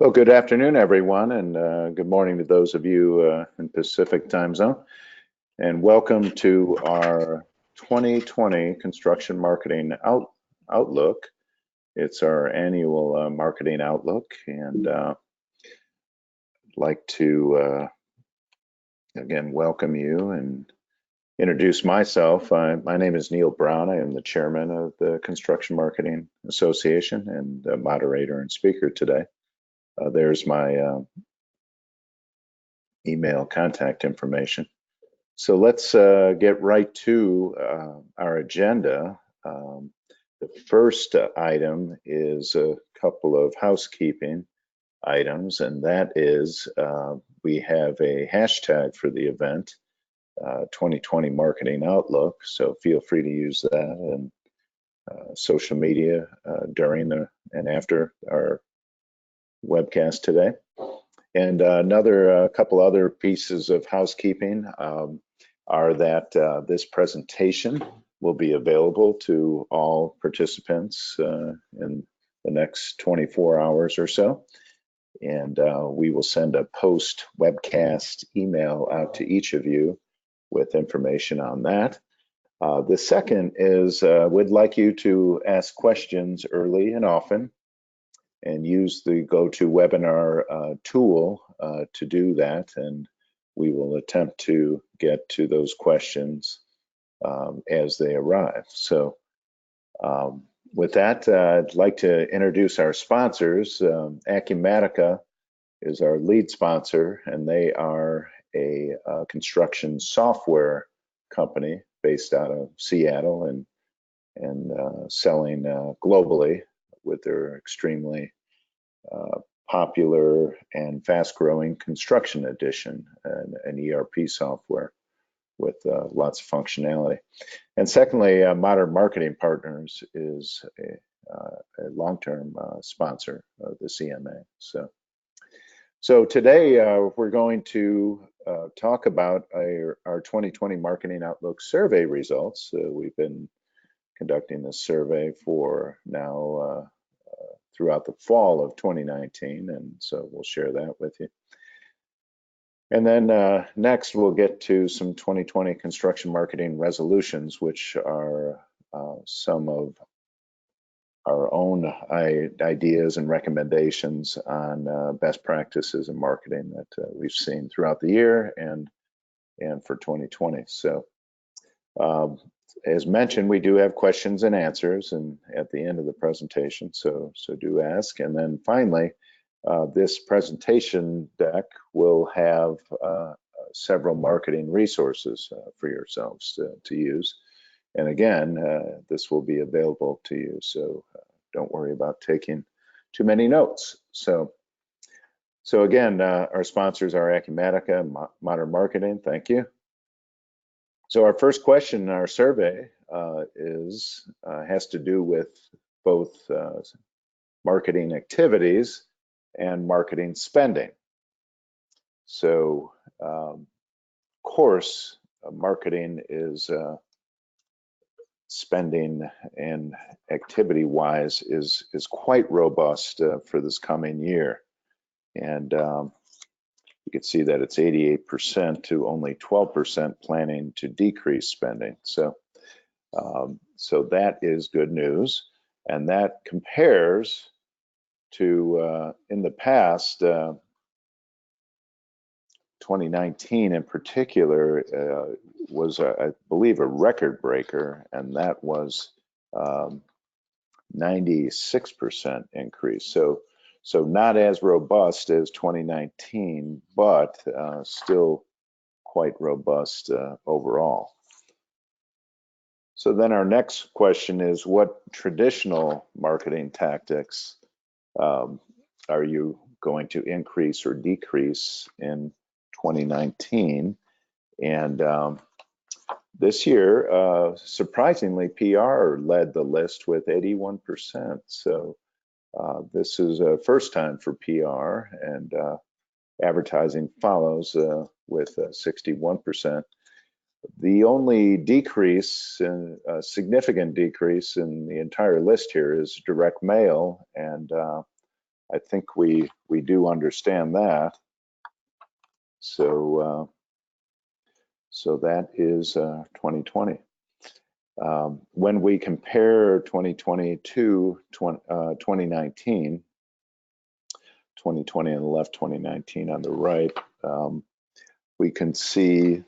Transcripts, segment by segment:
Well, good afternoon, everyone, and good morning to those of you in Pacific time zone. And welcome to our 2020 Construction Marketing Outlook. It's our annual marketing outlook, and I'd like to again welcome you and introduce myself. My name is Neil Brown. I am the chairman of the Construction Marketing Association and the moderator and speaker today. There's my email contact information. So let's get right to our agenda. The first item is a couple of housekeeping items, and that is we have a hashtag for the event, 2020 Marketing Outlook. So feel free to use that and social media during and after our webcast today. And another couple other pieces of housekeeping are that this presentation will be available to all participants in the next 24 hours or so. And we will send a post webcast email out to each of you with information on that. The second is we'd like you to ask questions early and often, and use the GoToWebinar tool to do that, and we will attempt to get to those questions as they arrive. So with that, I'd like to introduce our sponsors. Acumatica is our lead sponsor, and they are a construction software company based out of Seattle and selling globally with their extremely popular and fast-growing Construction Edition, an ERP software with lots of functionality. And secondly, Modern Marketing Partners is a long-term sponsor of the CMA. So today we're going to talk about our 2020 Marketing Outlook survey results. We've been conducting this survey for now throughout the fall of 2019, and so we'll share that with you. And then next we'll get to some 2020 construction marketing resolutions, which are some of our own ideas and recommendations on best practices in marketing that we've seen throughout the year and for 2020. So as mentioned, we do have questions and answers and at the end of the presentation, so do ask. And then finally, this presentation deck will have several marketing resources for yourselves to use. And again, this will be available to you, so don't worry about taking too many notes. So again, our sponsors are Acumatica and Modern Marketing. Thank you. So our first question in our survey has to do with both marketing activities and marketing spending. So, of course, marketing is spending and activity-wise is quite robust for this coming year, and you can see that it's 88% to only 12% planning to decrease spending. So that is good news, and that compares to in the past, 2019 in particular was, I believe, a record breaker, and that was 96% increase. So not as robust as 2019, but still quite robust overall. So then our next question is, what traditional marketing tactics are you going to increase or decrease in 2019? And this year, surprisingly, PR led the list with 81%. So this is a first time for PR, and advertising follows with 61%. The only decrease, a significant decrease in the entire list here, is direct mail, and I think we do understand that. So so that is 2020. When we compare 2020 to 2019, 2020 on the left, 2019 on the right, we can see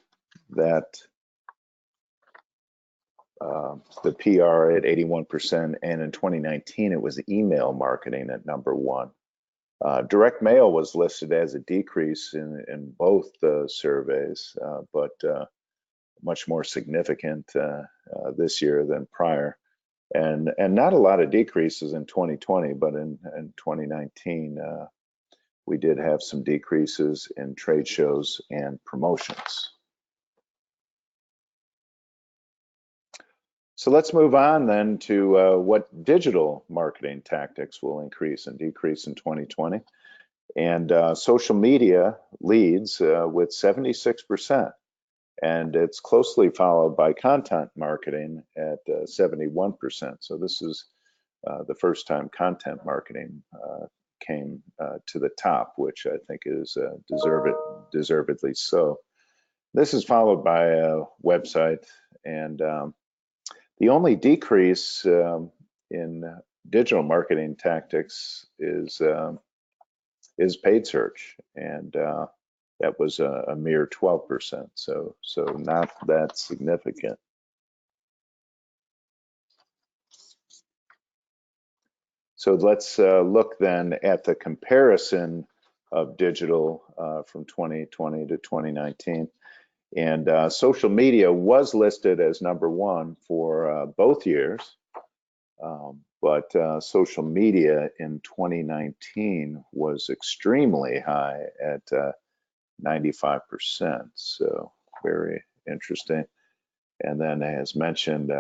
that the PR at 81%, and in 2019 it was email marketing at #1. Direct mail was listed as a decrease in both the surveys, but much more significant this year than prior. And not a lot of decreases in 2020, but in 2019, we did have some decreases in trade shows and promotions. So let's move on then to what digital marketing tactics will increase and decrease in 2020. And social media leads with 76%. And it's closely followed by content marketing at 71%. So this is the first time content marketing came to the top, which I think is deservedly so. This is followed by a website, and the only decrease in digital marketing tactics is paid search, and that was a mere 12%, so not that significant. So let's look then at the comparison of digital from 2020 to 2019. And social media was listed as #1 for both years, but social media in 2019 was extremely high at 95%, so very interesting. And then, as mentioned,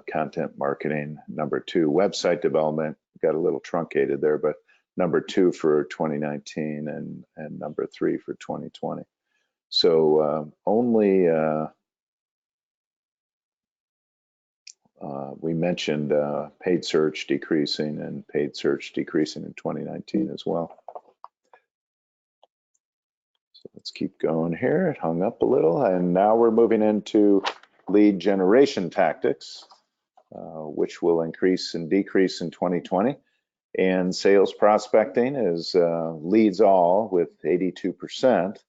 content marketing, #2. Website development got a little truncated there, but #2 for 2019 and #3 for 2020. So only we mentioned paid search decreasing and paid search decreasing in 2019 as well. So let's keep going here. It hung up a little, and now we're moving into lead generation tactics, which will increase and decrease in 2020. And sales prospecting is leads all with 82%,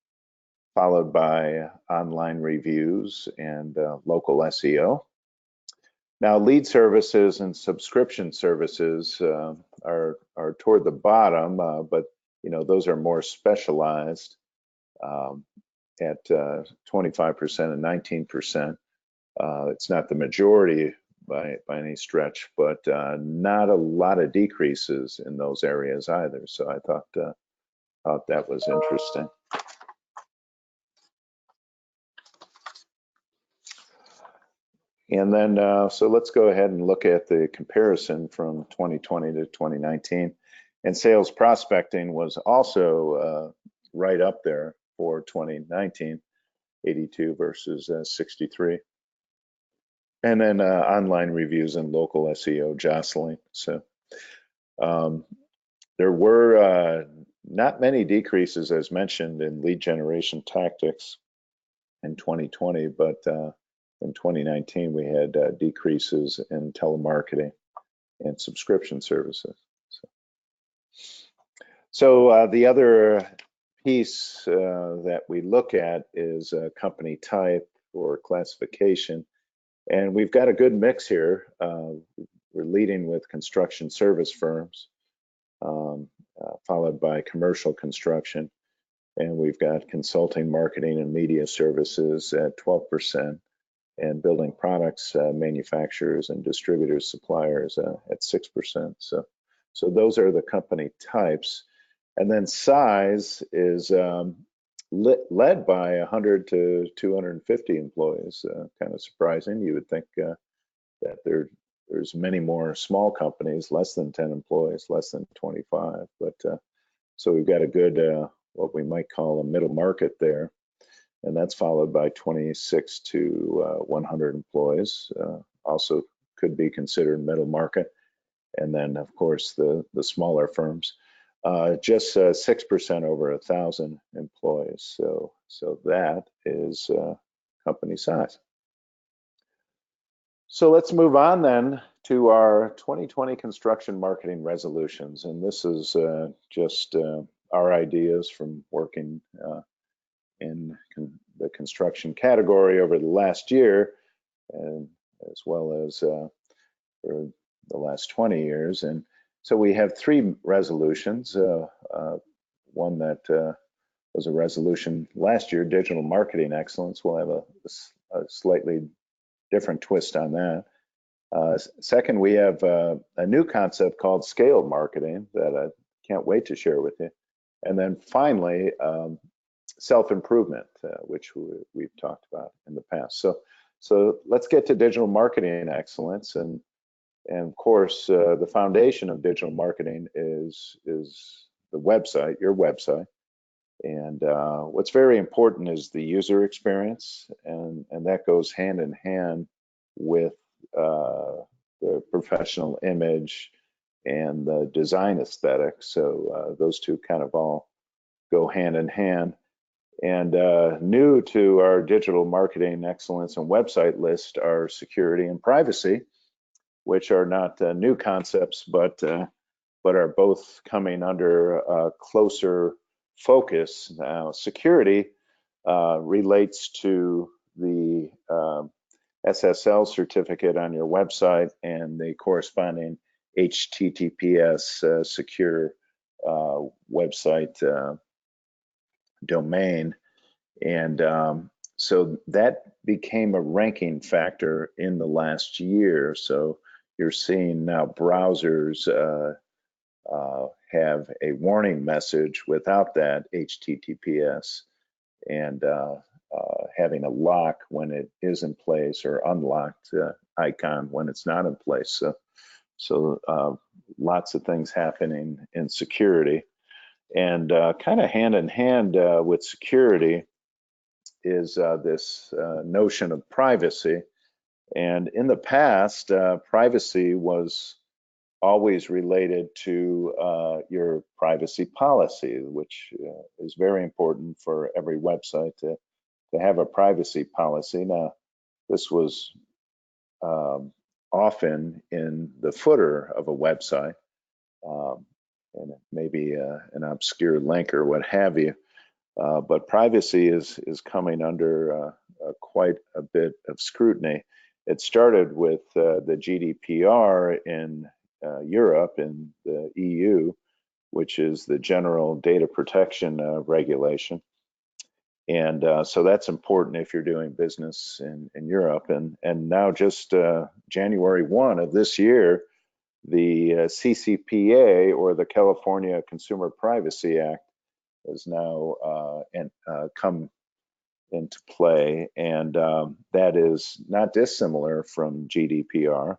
followed by online reviews and local SEO. Now, lead services and subscription services are toward the bottom, but those are more specialized at 25% and 19%. It's not the majority by any stretch, but not a lot of decreases in those areas either. So I thought that was interesting. And then, so let's go ahead and look at the comparison from 2020 to 2019. And sales prospecting was also right up there for 2019, 82 versus 63. And then online reviews and local SEO jostling. So there were not many decreases, as mentioned, in lead generation tactics in 2020, but in 2019, we had decreases in telemarketing and subscription services. So the other piece that we look at is company type or classification. And we've got a good mix here. We're leading with construction service firms, followed by commercial construction. And we've got consulting, marketing, and media services at 12%. And building products, manufacturers and distributors, suppliers at 6%. So those are the company types. And then size is led by 100 to 250 employees. Kind of surprising. You would think that there's many more small companies, less than 10 employees, less than 25. But so we've got a good, what we might call a middle market there. And that's followed by 26 to 100 employees, also could be considered middle market. and then of course the smaller firms, just 6% over 1,000 employees. So that is company size. So let's move on then to our 2020 construction marketing resolutions, and this is just our ideas from working in the construction category over the last year, and as well as for the last 20 years. And so we have three resolutions. One that was a resolution last year, digital marketing excellence. We'll have a slightly different twist on that. Second, we have a new concept called scaled marketing that I can't wait to share with you. And then finally, self-improvement, which we've talked about in the past. So let's get to digital marketing excellence. And of course, the foundation of digital marketing is the website, your website. And what's very important is the user experience, and that goes hand in hand with the professional image and the design aesthetic. So those two kind of all go hand in hand. And new to our digital marketing excellence and website list are security and privacy, which are not new concepts, but are both coming under closer focus now. Security relates to the SSL certificate on your website and the corresponding HTTPS secure website domain. And so that became a ranking factor in the last year. So you're seeing now browsers have a warning message without that HTTPS, and having a lock when it is in place, or unlocked icon when it's not in place. So lots of things happening in security. And kind of hand in hand with security is this notion of privacy. And in the past, privacy was always related to your privacy policy, which is very important for every website to have a privacy policy. Now, this was often in the footer of a website, and maybe an obscure link or what have you. But privacy is coming under quite a bit of scrutiny. It started with the GDPR in Europe, in the EU, which is the General Data Protection Regulation. And so that's important if you're doing business in Europe. And now just January 1 of this year, the CCPA, or the California Consumer Privacy Act, has now come into play, and that is not dissimilar from GDPR.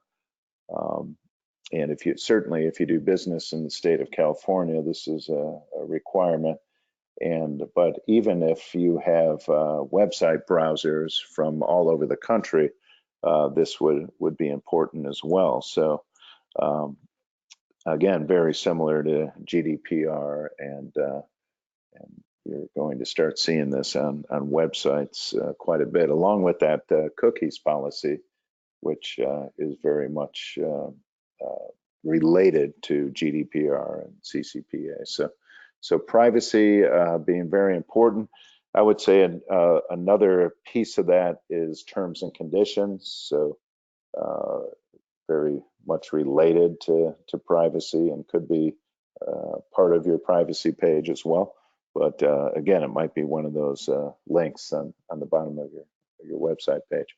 And if you do business in the state of California, this is a requirement. But even if you have website browsers from all over the country, this would be important as well. So again, very similar to GDPR, and you're going to start seeing this on websites quite a bit, along with that cookies policy, which is very much related to GDPR and CCPA. So privacy being very important. I would say another piece of that is terms and conditions. So very much related to privacy, and could be part of your privacy page as well. But again, it might be one of those links on the bottom of your website page.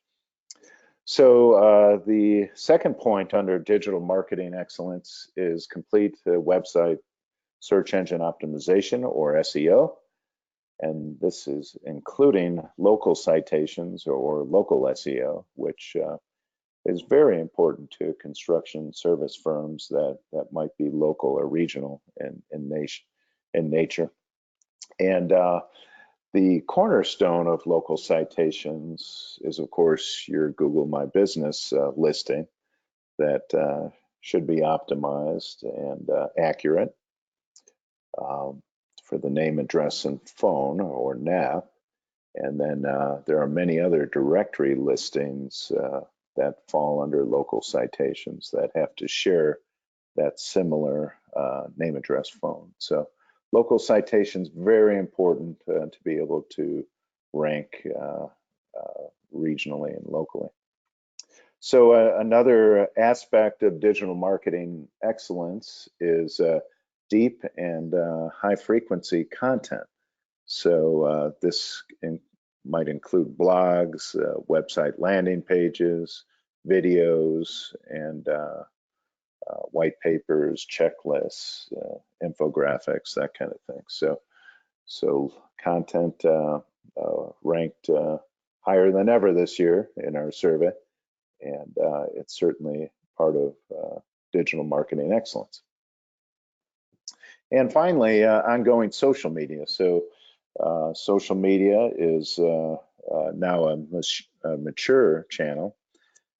So the second point under digital marketing excellence is complete website search engine optimization, or SEO. And this is including local citations, or local SEO, which is very important to construction service firms that might be local or regional in nature. And the cornerstone of local citations is, of course, your Google My Business listing that should be optimized and accurate um, for the name, address, and phone, or NAP. And then there are many other directory listings that fall under local citations that have to share that similar name, address, phone. So local citations, very important to be able to rank regionally and locally. So another aspect of digital marketing excellence is deep and high frequency content. So this might include blogs, website landing pages, videos, and white papers, checklists, infographics, that kind of thing. So content ranked higher than ever this year in our survey, and it's certainly part of digital marketing excellence. And finally, ongoing social media. So social media is now a mature channel,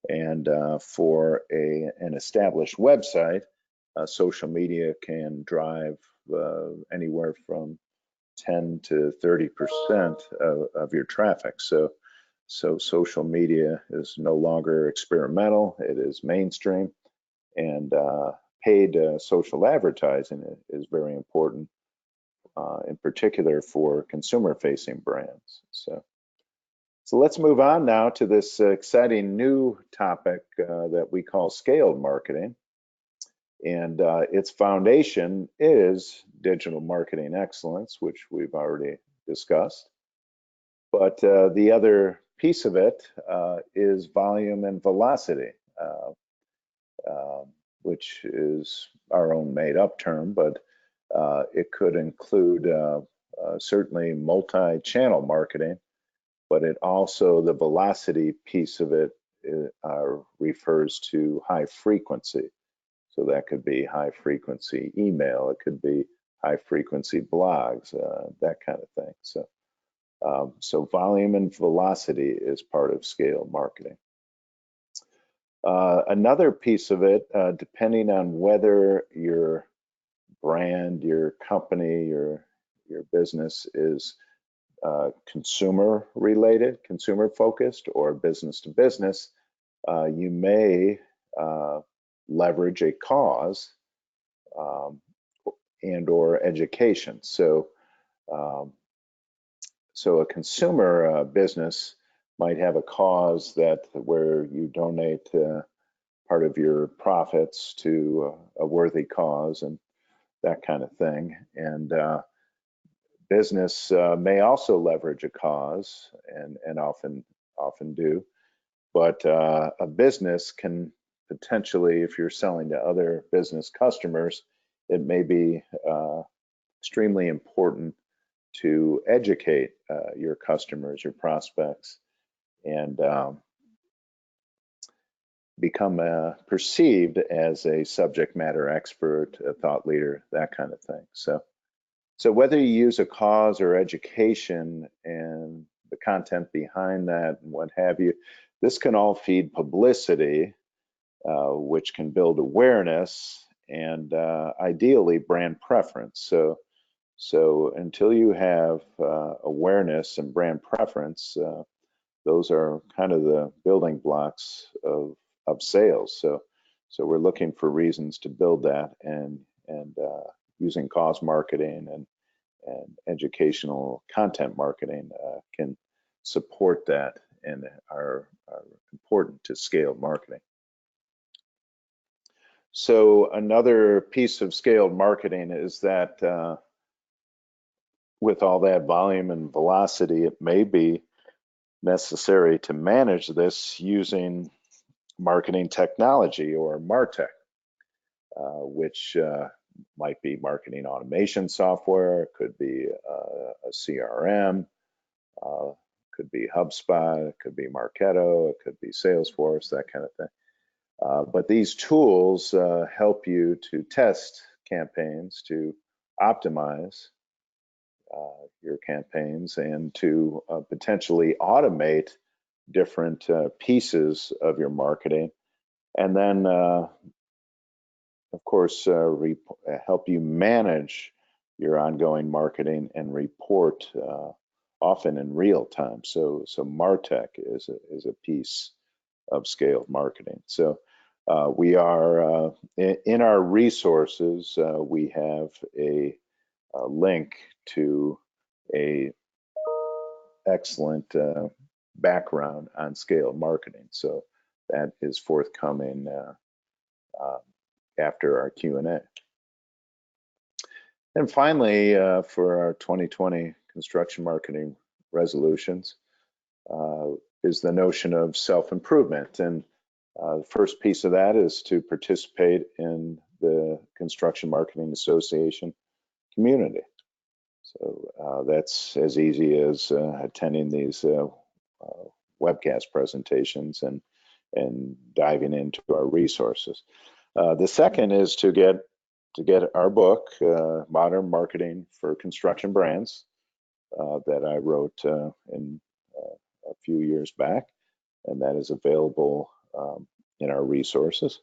and for an established website, social media can drive anywhere from 10 to 30% of your traffic. So social media is no longer experimental, it is mainstream, and paid social advertising is very important, in particular for consumer-facing brands. So let's move on now to this exciting new topic that we call scaled marketing. And its foundation is digital marketing excellence, which we've already discussed. But the other piece of it is volume and velocity, which is our own made-up term, but it could include certainly multi-channel marketing, but it also, the velocity piece of it refers to high frequency. So that could be high frequency email, it could be high frequency blogs, that kind of thing. So volume and velocity is part of scale marketing. Another piece of it, depending on whether your brand, your company, your business is consumer related, consumer focused, or business to business, you may leverage a cause and or education. So a consumer business might have a cause that where you donate part of your profits to a worthy cause and that kind of thing. And business may also leverage a cause, and often do. But a business can potentially, if you're selling to other business customers, it may be extremely important to educate your customers, your prospects, and become perceived as a subject matter expert, a thought leader, that kind of thing. So whether you use a cause or education and the content behind that and what have you, this can all feed publicity, which can build awareness and ideally brand preference. So until you have awareness and brand preference, those are kind of the building blocks of sales. So we're looking for reasons to build that, and using cause marketing and educational content marketing can support that and are important to scale marketing. So another piece of scaled marketing is that with all that volume and velocity, it may be necessary to manage this using marketing technology, or MarTech, which might be marketing automation software, it could be a CRM, could be HubSpot, it could be Marketo, it could be Salesforce, that kind of thing. But these tools help you to test campaigns, to optimize your campaigns, and to potentially automate different pieces of your marketing. And then of course, help you manage your ongoing marketing and report often in real time. So MarTech is a piece of scaled marketing. So we are in our resources. We have a link to a excellent background on scaled marketing. So that is forthcoming after our Q&A. And finally, for our 2020 construction marketing resolutions, is the notion of self-improvement. And the first piece of that is to participate in the Construction Marketing Association community. So that's as easy as attending these webcast presentations and diving into our resources. The second is to get our book, Modern Marketing for Construction Brands, that I wrote in a few years back, and that is available in our resources.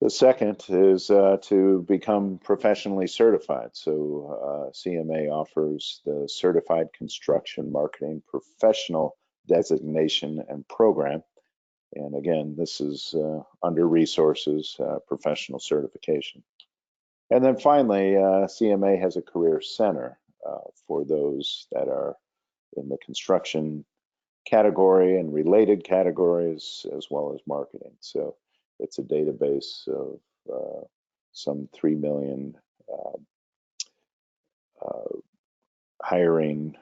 The second is to become professionally certified. So CMA offers the Certified Construction Marketing Professional Designation and Program. And again, this is under resources, professional certification. And then finally, CMA has a career center for those that are in the construction category and related categories, as well as marketing. So it's a database of some 3 million hiring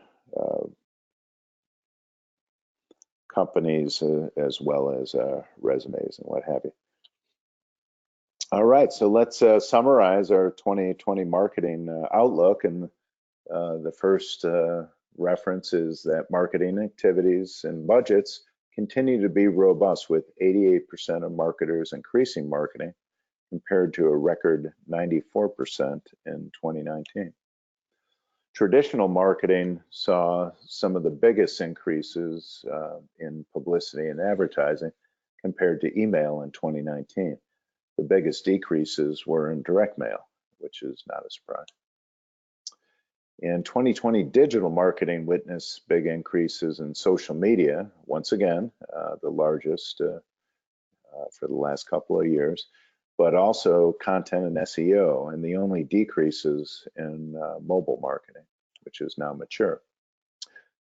companies, as well as resumes and what have you. All right, so let's summarize our 2020 marketing outlook. And the first reference is that marketing activities and budgets continue to be robust, with 88% of marketers increasing marketing compared to a record 94% in 2019. Traditional marketing saw some of the biggest increases in publicity and advertising compared to email in 2019. The biggest decreases were in direct mail, which is not a surprise. In 2020, digital marketing witnessed big increases in social media, once again, the largest for the last couple of years, but also content and SEO, and the only decreases in mobile marketing, which is now mature.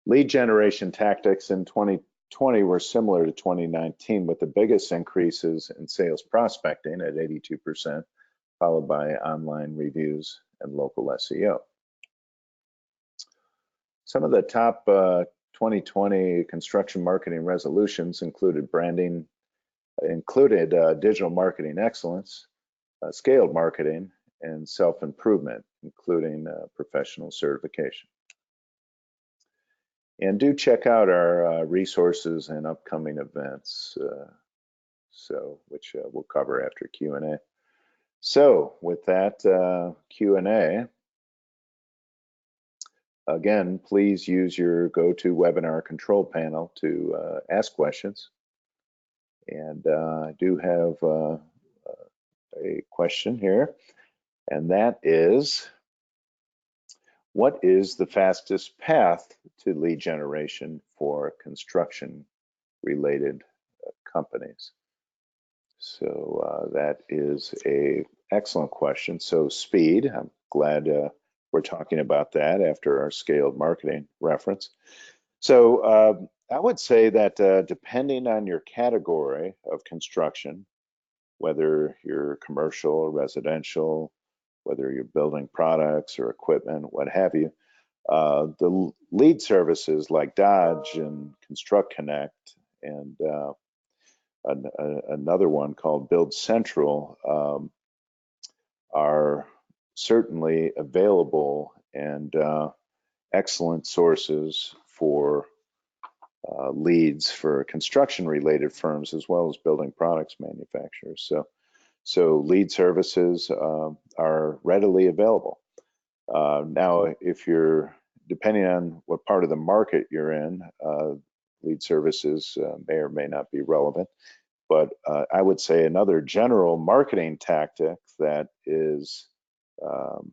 Lead generation tactics in 2020 were similar to 2019, with the biggest increases in sales prospecting at 82%, followed by online reviews and local SEO. Some of the top 2020 construction marketing resolutions included digital marketing excellence, scaled marketing, and self-improvement, including professional certification. And do check out our resources and upcoming events, which we'll cover after Q&A. So with that Q&A, again, please use your GoToWebinar control panel to ask questions. And I do have a question here, and that is, what is the fastest path to lead generation for construction-related companies? So that is an excellent question. So speed, I'm glad we're talking about that after our scaled marketing reference. So I would say that depending on your category of construction, whether you're commercial or residential, whether you're building products or equipment, what have you, the lead services like Dodge and Construct Connect and another one called Build Central are certainly available and excellent sources for leads for construction-related firms, as well as building products manufacturers. So lead services are readily available. Now, if you're, depending on what part of the market you're in, lead services may or may not be relevant. But I would say another general marketing tactic that is um,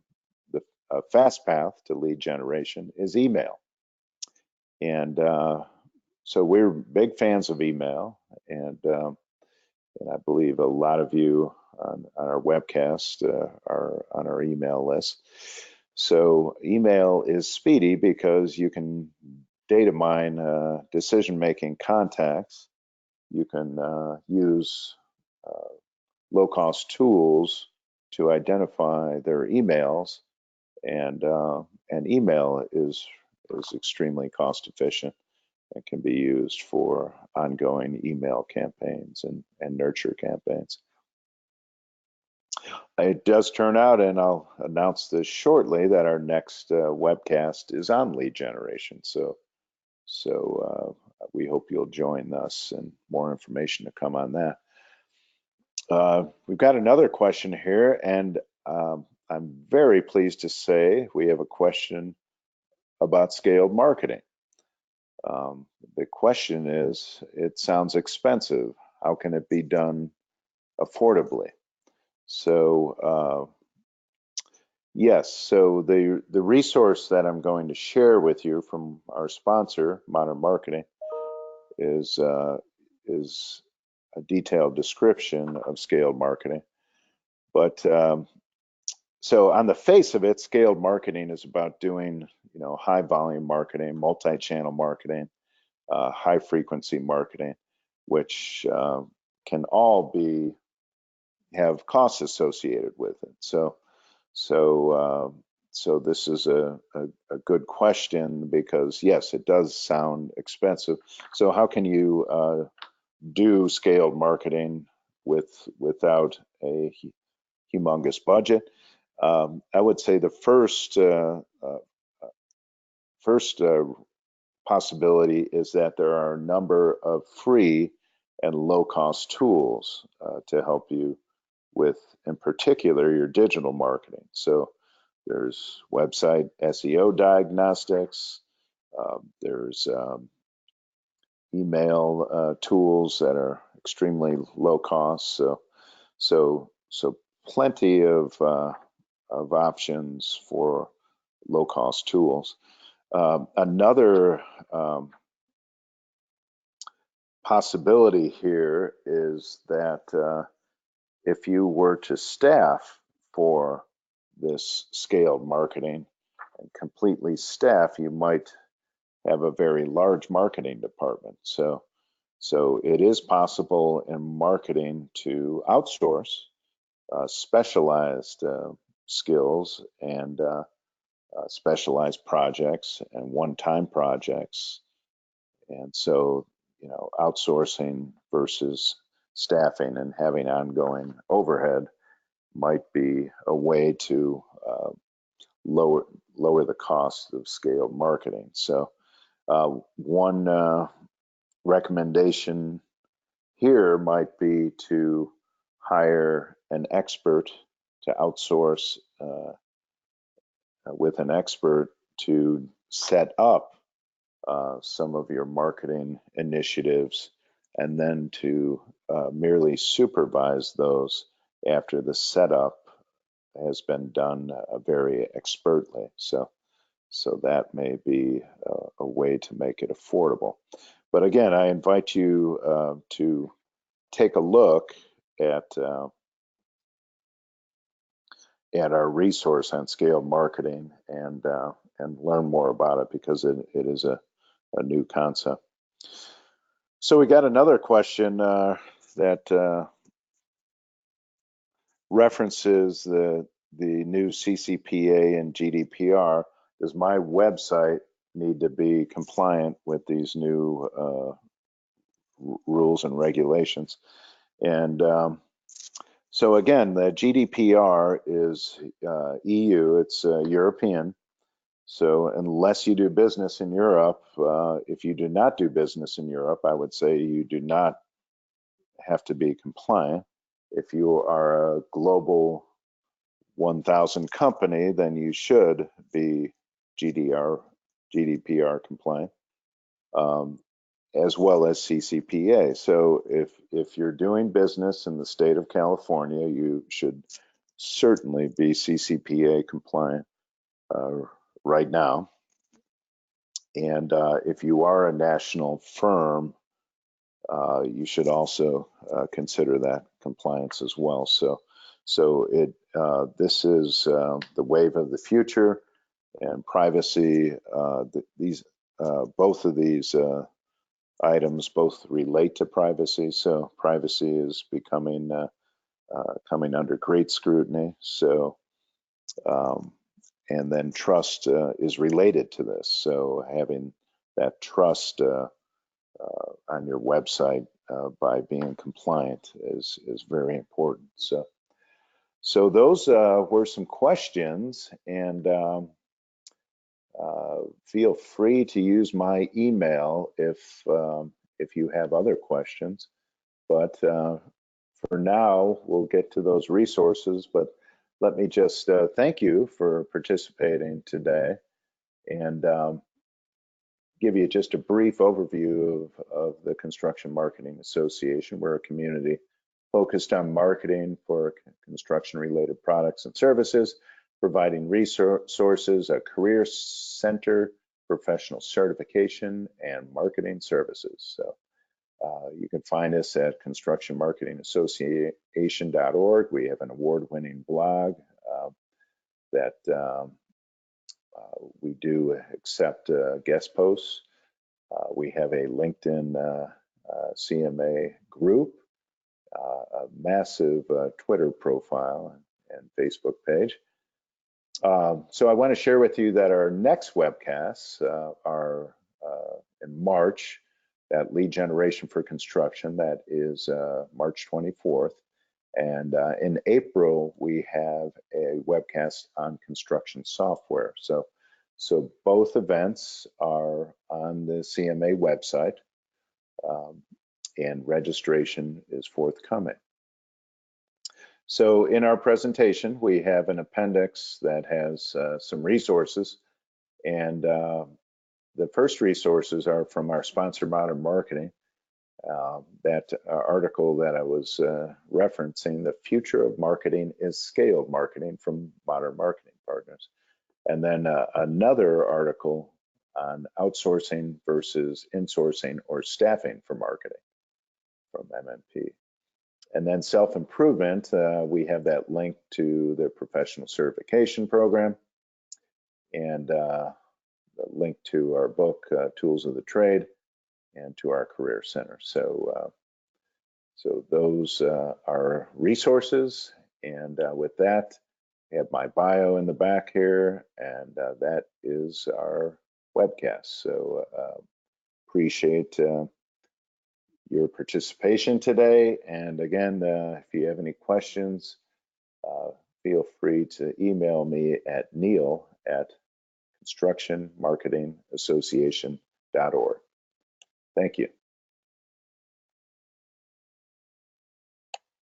a fast path to lead generation is email. And so we're big fans of email, and I believe a lot of you on our webcast are on our email list. So email is speedy because you can data mine decision-making contacts. You can use uh, low-cost tools to identify their emails, and email is extremely cost efficient and can be used for ongoing email campaigns and nurture campaigns. It does turn out, and I'll announce this shortly, that our next webcast is on lead generation. So we hope you'll join us, and more information to come on that. We've got another question here, and I'm very pleased to say we have a question about scaled marketing. The question is, it sounds expensive. How can it be done affordably? So yes, so the resource that I'm going to share with you from our sponsor, Modern Marketing, is a detailed description of scaled marketing. But so on the face of it, scaled marketing is about doing, high volume marketing, multi-channel marketing, high frequency marketing, which can all have costs associated with it. So this is a good question, because yes, it does sound expensive. So how can you do scaled marketing without a humongous budget? I would say the first possibility is that there are a number of free and low-cost tools to help you with, in particular, your digital marketing. So there's website SEO diagnostics. There's email tools that are extremely low cost. So plenty of options for low cost tools. Another possibility here is that if you were to staff for this scaled marketing and completely staff, you might have a very large marketing department. So it is possible in marketing to outsource specialized skills and specialized projects and one-time projects. And so, outsourcing versus staffing and having ongoing overhead might be a way to lower the cost of scaled marketing. So one recommendation here might be to hire an expert, to outsource with an expert to set up some of your marketing initiatives, and then to merely supervise those after the setup has been done very expertly. So that may be a way to make it affordable. But again, I invite you to take a look at our resource on scaled marketing and learn more about it, because it is a new concept. So we got another question that references the new CCPA and GDPR. Does my website need to be compliant with these new rules and regulations? And so again, the GDPR is EU, it's European. So unless you do business in Europe, if you do not do business in Europe, I would say you do not have to be compliant. If you are a global 1,000 company, then you should be GDPR compliant. as well as CCPA. So if you're doing business in the state of California, you should certainly be CCPA compliant right now. And if you are a national firm, you should also consider that compliance as well. So this is the wave of the future, and privacy. Both of these items both relate to privacy. So privacy is becoming coming under great scrutiny. So and then trust is related to this. So having that trust on your website by being compliant is very important. So those were some questions, and feel free to use my email if you have other questions. But for now, we'll get to those resources. But let me just thank you for participating today, and give you just a brief overview of the Construction Marketing Association. We're a community focused on marketing for construction-related products and services, providing resources, a career center, professional certification, and marketing services. So you can find us at constructionmarketingassociation.org. We have an award-winning blog that we do accept guest posts. We have a LinkedIn CMA group, a massive Twitter profile and Facebook page. So I want to share with you that our next webcasts are in March, that lead generation for construction, that is March 24th. And in April, we have a webcast on construction software. So both events are on the CMA website, and registration is forthcoming. So in our presentation, we have an appendix that has some resources, and the first resources are from our sponsor, Modern Marketing. That article that I was referencing, The Future of Marketing is Scaled Marketing, from Modern Marketing Partners. And then another article on outsourcing versus insourcing or staffing for marketing from MMP. And then self-improvement, we have that link to the professional certification program, and the link to our book, Tools of the Trade, and to our career center. So those are resources. And with that, I have my bio in the back here, and that is our webcast. So appreciate your participation today. And again, if you have any questions, feel free to email me at neil@constructionmarketingassociation.org. Thank you.